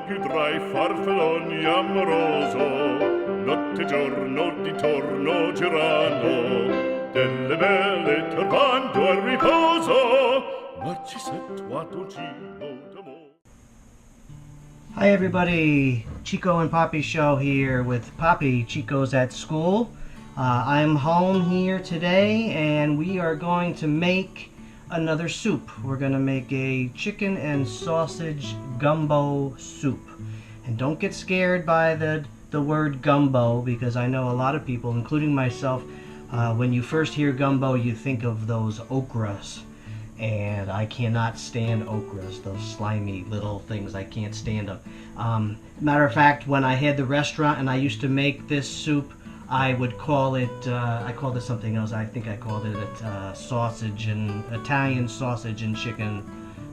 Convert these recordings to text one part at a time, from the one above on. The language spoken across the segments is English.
più tra i farfalloni amoroso, notte e giorno di torno girando, delle belle turbando al riposo, ma ci sei tua dolcino d'amore. Hi everybody, Chico and Poppy show here with Poppy. Chico's at school. I'm home here today and we are going to make another soup. We're going to make a chicken and sausage gumbo soup. And don't get scared by the word gumbo, because I know a lot of people, including myself, when you first hear gumbo you think of those okras. And I cannot stand okras, those slimy little things. I can't stand them. Matter of fact, when I had the restaurant and I used to make this soup, I would call it, I called it something else. I think I called it Italian sausage and chicken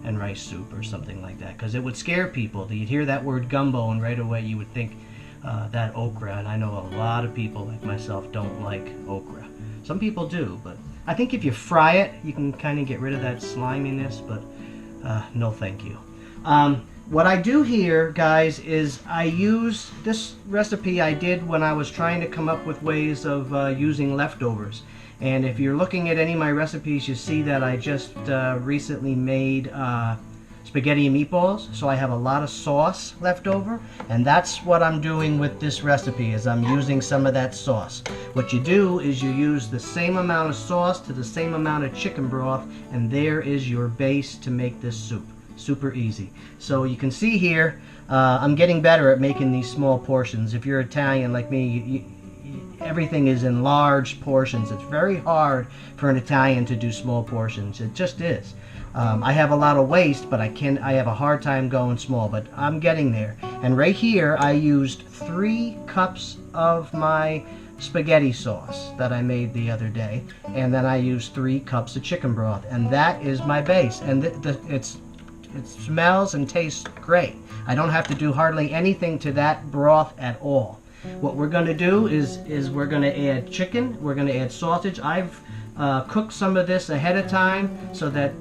and rice soup or something like that, because it would scare people. You'd hear that word gumbo and right away you would think that okra, and I know a lot of people like myself don't like okra. Some people do, but I think if you fry it, you can kind of get rid of that sliminess, but no thank you. What I do here, guys, is I use this recipe I did when I was trying to come up with ways of using leftovers. And if you're looking at any of my recipes, you see that I just recently made spaghetti and meatballs, so I have a lot of sauce left over, and that's what I'm doing with this recipe, is I'm using some of that sauce. What you do is you use the same amount of sauce to the same amount of chicken broth, and there is your base to make this soup. Super easy. So you can see here, I'm getting better at making these small portions. If you're Italian like me, everything is in large portions. It's very hard for an Italian to do small portions. It just is. I have a lot of waste, but I have a hard time going small, but I'm getting there. And right here I used 3 cups of my spaghetti sauce that I made the other day, and then I used 3 cups of chicken broth, and that is my base. And it smells and tastes great. I don't have to do hardly anything to that broth at all. What we're going to do is we're going to add chicken, we're going to add sausage. I've cooked some of this ahead of time so that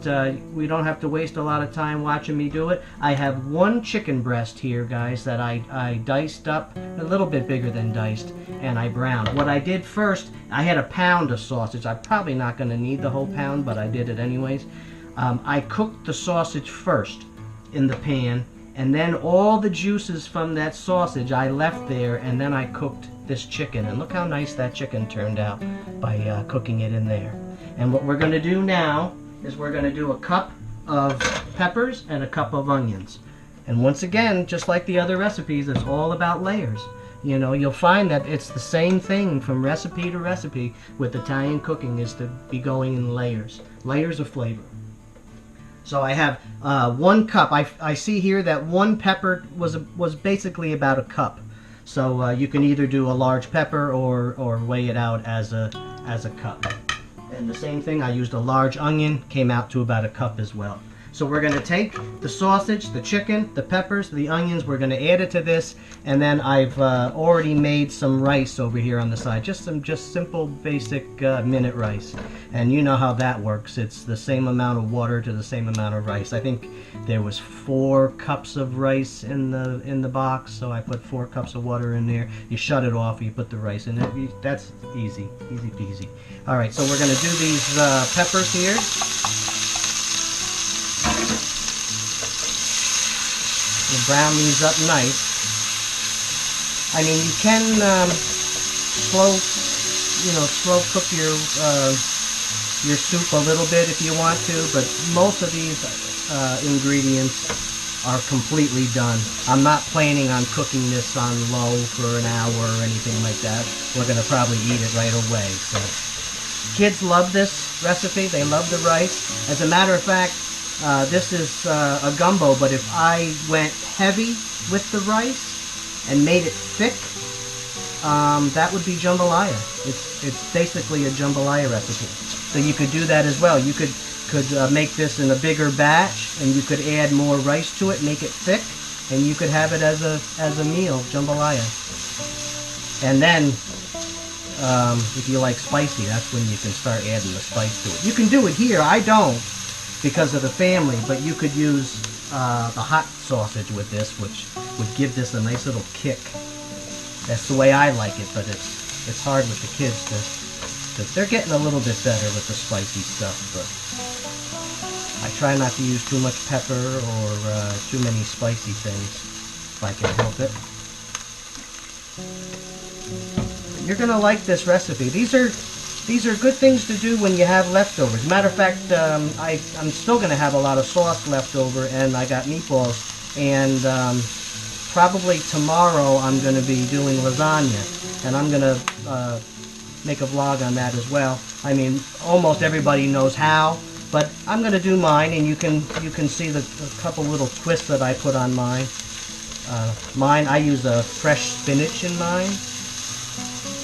we don't have to waste a lot of time watching me do it. I have 1 chicken breast here, guys, that I diced up, a little bit bigger than diced, and I browned. What I did first, I had a pound of sausage. I'm probably not going to need the whole pound, but I did it anyways. I cooked the sausage first in the pan, and then all the juices from that sausage I left there, and then I cooked this chicken. And look how nice that chicken turned out by cooking it in there. And what we're going to do now is we're going to do a cup of peppers and a cup of onions. And once again, just like the other recipes, it's all about layers. You know, you'll find that it's the same thing from recipe to recipe with Italian cooking, is to be going in layers of flavor. So I have 1 cup. I see here that 1 pepper was basically about a cup. So you can either do a large pepper or weigh it out as a cup. And the same thing, I used a large onion, came out to about a cup as well. So we're going to take the sausage, the chicken, the peppers, the onions, we're going to add it to this, and then I've already made some rice over here on the side. Just simple, basic minute rice. And you know how that works. It's the same amount of water to the same amount of rice. I think there was 4 cups of rice in the box, so I put 4 cups of water in there. You shut it off, you put the rice in it. That's easy peasy. All right, so we're going to do these peppers here. We'll brown these up nice. I mean, you can slow cook your soup a little bit if you want to, but most of these ingredients are completely done. I'm not planning on cooking this on low for an hour or anything like that. We're going to probably eat it right away. So kids love this recipe. They love the rice. As a matter of fact, this is a gumbo, but if I went heavy with the rice and made it thick, that would be jambalaya. It's basically a jambalaya recipe. So you could do that as well. You could make this in a bigger batch, and you could add more rice to it, make it thick, and you could have it as a meal, jambalaya. And then, if you like spicy, that's when you can start adding the spice to it. You can do it here. I don't, because of the family, but you could use the hot sausage with this, which would give this a nice little kick. That's the way I like it, but it's hard with the kids because they're getting a little bit better with the spicy stuff. But I try not to use too much pepper or too many spicy things if I can help it. You're gonna like this recipe. These are good things to do when you have leftovers. Matter of fact, I'm still gonna have a lot of sauce left over, and I got meatballs. And probably tomorrow I'm gonna be doing lasagna, and I'm gonna make a vlog on that as well. I mean, almost everybody knows how, but I'm gonna do mine, and you can see the couple little twists that I put on mine. I use a fresh spinach in mine,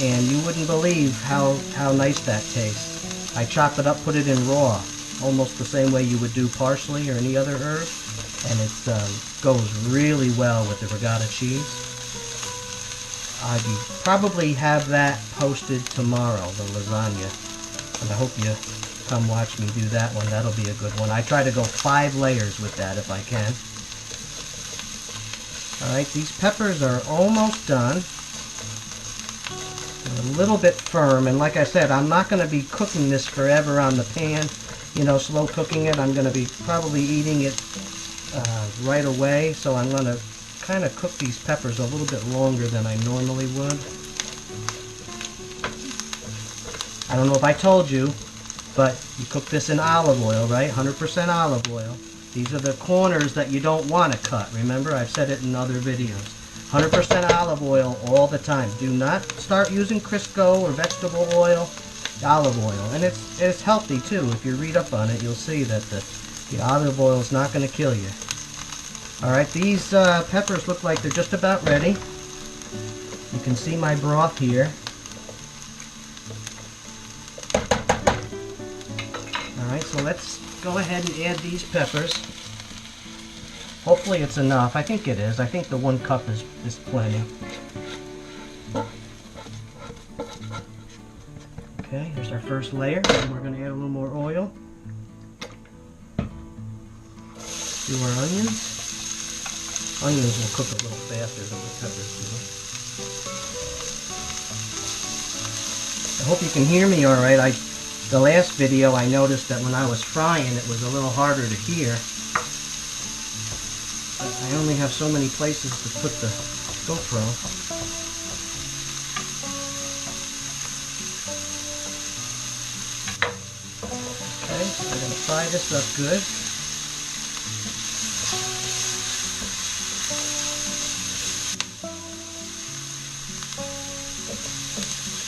and you wouldn't believe how nice that tastes. I chop it up, put it in raw, almost the same way you would do parsley or any other herb, and it goes really well with the regatta cheese. I probably have that posted tomorrow, the lasagna, and I hope you come watch me do that one. That'll be a good one. I try to go 5 layers with that if I can. Alright, these peppers are almost done. They're a little bit firm, and like I said, I'm not going to be cooking this forever on the pan, you know, slow cooking it. I'm going to be probably eating it right away, so I'm going to kind of cook these peppers a little bit longer than I normally would. I don't know if I told you, but you cook this in olive oil, right? 100% olive oil. These are the corners that you don't want to cut. Remember, I've said it in other videos. 100% olive oil all the time. Do not start using Crisco or vegetable oil, olive oil. And it's healthy too. If you read up on it, you'll see that the olive oil is not going to kill you. Alright, these peppers look like they're just about ready. You can see my broth here. Alright, so let's go ahead and add these peppers. Hopefully it's enough. I think it is. I think the 1 cup is plenty. Okay, here's our first layer, and we're going to add a little more oil. Do our onions. Onions will cook a little faster than the peppers do. I hope you can hear me alright. The last video I noticed that when I was frying it was a little harder to hear. I only have so many places to put the GoPro. Okay, so we're going to fry this up good.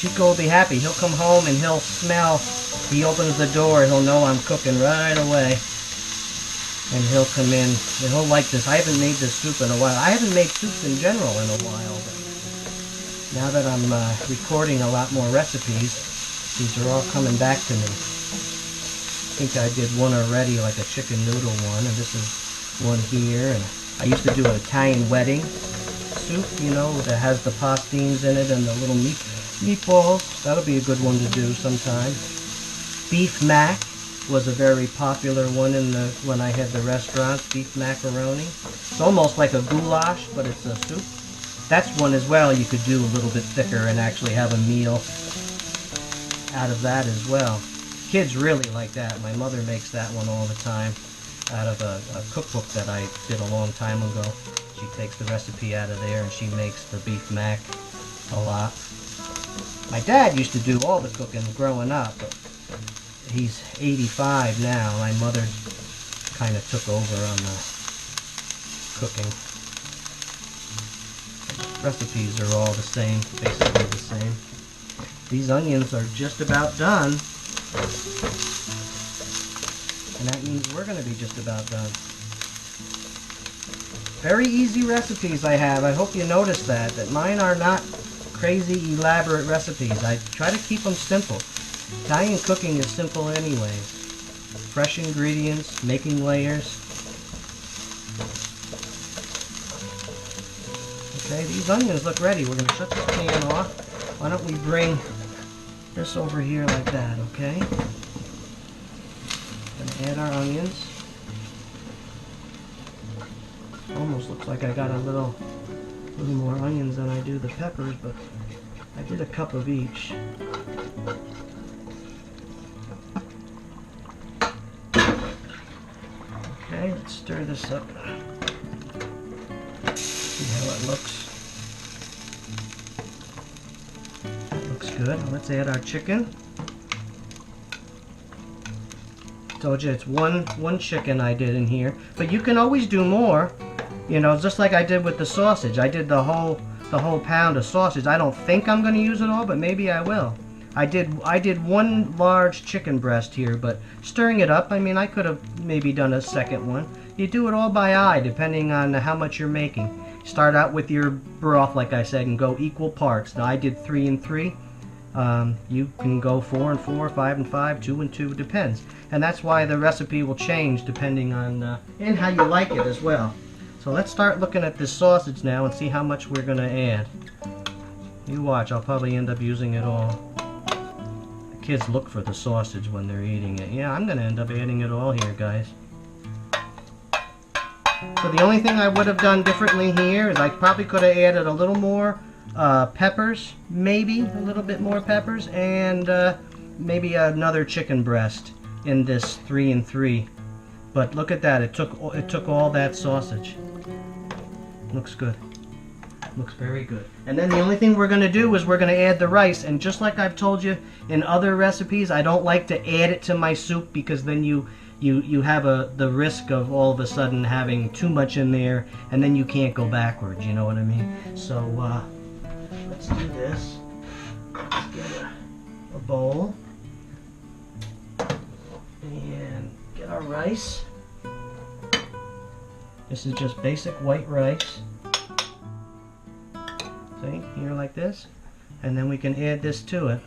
Chico will be happy. He'll come home and he'll smell. He opens the door and he'll know I'm cooking right away. And he'll come in and he'll like this. I haven't made this soup in a while. I haven't made soups in general in a while. But now that I'm recording a lot more recipes, these are all coming back to me. I think I did one already, like a chicken noodle one, and this is one here. And I used to do an Italian wedding soup, you know, that has the pastines in it and the little meatballs. That'll be a good one to do sometime. Beef mac was a very popular one when I had the restaurants, beef macaroni. It's almost like a goulash, but it's a soup. That's one as well you could do a little bit thicker and actually have a meal out of that as well. Kids really like that. My mother makes that one all the time out of a cookbook that I did a long time ago. She takes the recipe out of there and she makes the beef mac a lot. My dad used to do all the cooking growing up, but he's 85 now. My mother kind of took over on the cooking. Recipes are all the same, basically the same. These onions are just about done. And that means we're going to be just about done. Very easy recipes I have. I hope you noticed that mine are not crazy elaborate recipes. I try to keep them simple. Italian cooking is simple anyway. Fresh ingredients, making layers. Okay, these onions look ready. We're going to shut this pan off. Why don't we bring this over here like that, okay? Going to add our onions. Almost looks like I got a little more onions than I do the peppers, but I did a cup of each. Okay, let's stir this up. See how it looks. Looks good. Let's add our chicken. Told you it's one chicken I did in here, but you can always do more. You know, just like I did with the sausage. I did the whole pound of sausage. I don't think I'm going to use it all, but maybe I will. I did one large chicken breast here, but stirring it up, I mean, I could have maybe done a second one. You do it all by eye, depending on how much you're making. Start out with your broth, like I said, and go equal parts. Now I did 3 and 3. You can go 4 and 4, 5 and 5, 2 and 2, depends. And that's why the recipe will change depending on and how you like it as well. So let's start looking at this sausage now and see how much we're going to add. You watch, I'll probably end up using it all. The kids look for the sausage when they're eating it. Yeah, I'm going to end up adding it all here, guys. So the only thing I would have done differently here is I probably could have added a little more peppers, maybe a little bit more peppers, and maybe another chicken breast in this 3 and 3. But look at that, it took all that sausage. Looks good. Looks very good. And then the only thing we're going to do is we're going to add the rice. And just like I've told you in other recipes, I don't like to add it to my soup because then you have the risk of all of a sudden having too much in there and then you can't go backwards, you know what I mean? So let's do this. Let's get a bowl and get our rice. This is just basic white rice. See, here like this. And then we can add this to it.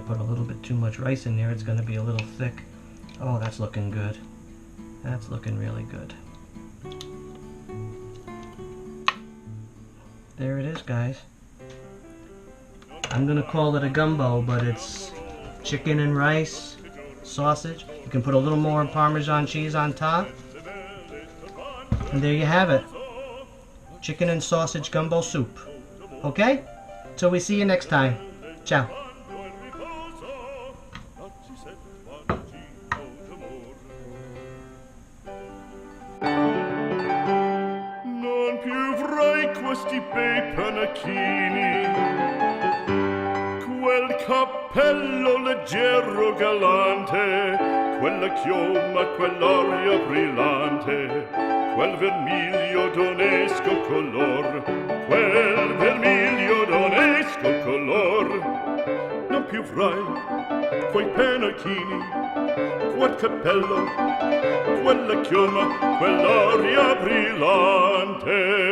Put a little bit too much rice in there, it's going to be a little thick. Oh, that's looking good. That's looking really good. There it is, guys. I'm going to call it a gumbo, but it's chicken and rice, sausage. You can put a little more Parmesan cheese on top. And there you have it. Chicken and sausage gumbo soup. Okay? Till we see you next time. Ciao. Questi bei panacchini, quel cappello leggero galante, quella chioma, quell'aria brillante, quel vermiglio d'onesco color, quel vermiglio d'onesco color. Non più avrai quei panacchini, quel cappello, quella chioma, quell'aria brillante.